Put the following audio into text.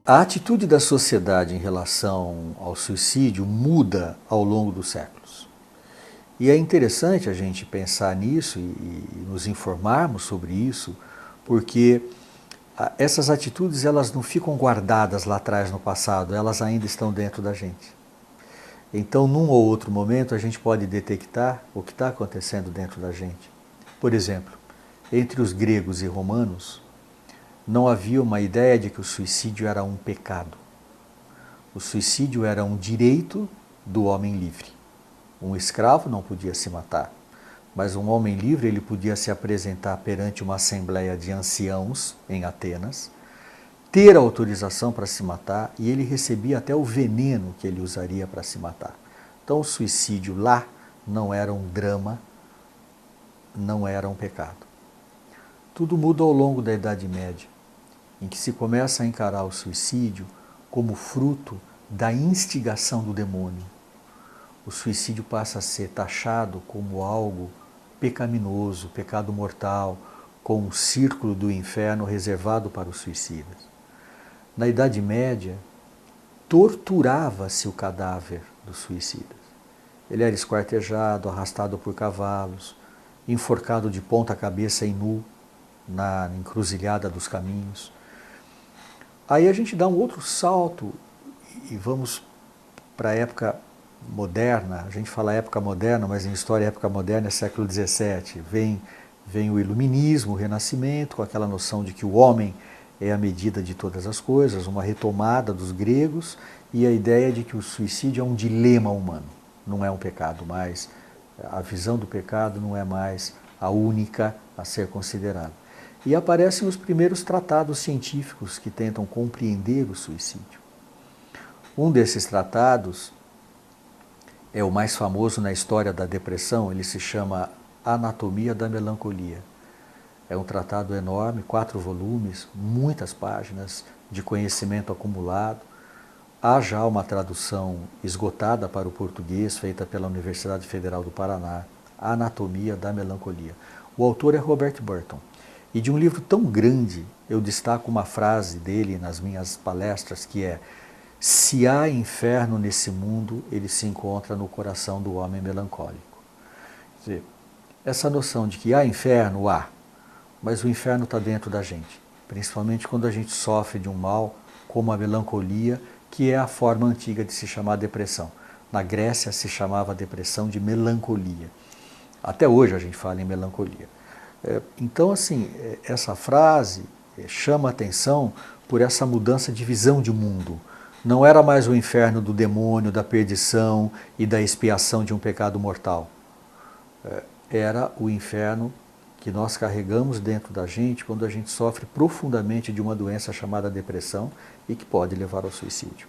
A atitude da sociedade em relação ao suicídio muda ao longo dos séculos. E é interessante a gente pensar nisso e nos informarmos sobre isso, porque essas atitudes elas não ficam guardadas lá atrás no passado, elas ainda estão dentro da gente. Então, num ou outro momento, a gente pode detectar o que está acontecendo dentro da gente. Por exemplo, entre os gregos e romanos, não havia uma ideia de que o suicídio era um pecado. O suicídio era um direito do homem livre. Um escravo não podia se matar, mas um homem livre ele podia se apresentar perante uma assembleia de anciãos em Atenas, ter autorização para se matar e ele recebia até o veneno que ele usaria para se matar. Então o suicídio lá não era um drama, não era um pecado. Tudo muda ao longo da Idade Média, em que se começa a encarar o suicídio como fruto da instigação do demônio. O suicídio passa a ser taxado como algo pecaminoso, pecado mortal, com um círculo do inferno reservado para os suicidas. Na Idade Média, torturava-se o cadáver dos suicidas. Ele era esquartejado, arrastado por cavalos, enforcado de ponta cabeça e nu na encruzilhada dos caminhos. Aí a gente dá um outro salto e vamos para a época moderna. A gente fala época moderna, mas em história a época moderna é século XVII. Vem o iluminismo, o renascimento, com aquela noção de que o homem é a medida de todas as coisas, uma retomada dos gregos e a ideia de que o suicídio é um dilema humano, não é um pecado mais. A visão do pecado não é mais a única a ser considerada. E aparecem os primeiros tratados científicos que tentam compreender o suicídio. Um desses tratados é o mais famoso na história da depressão, ele se chama Anatomia da Melancolia. É um tratado enorme, 4 volumes, muitas páginas de conhecimento acumulado. Há já uma tradução esgotada para o português, feita pela Universidade Federal do Paraná, Anatomia da Melancolia. O autor é Robert Burton. E de um livro tão grande, eu destaco uma frase dele nas minhas palestras, que é: se há inferno nesse mundo, ele se encontra no coração do homem melancólico. Quer dizer, essa noção de que há inferno, há, mas o inferno está dentro da gente, principalmente quando a gente sofre de um mal como a melancolia, que é a forma antiga de se chamar depressão. Na Grécia se chamava depressão de melancolia. Até hoje a gente fala em melancolia. Então, assim, essa frase chama a atenção por essa mudança de visão de mundo. Não era mais o inferno do demônio, da perdição e da expiação de um pecado mortal. Era o inferno que nós carregamos dentro da gente quando a gente sofre profundamente de uma doença chamada depressão e que pode levar ao suicídio.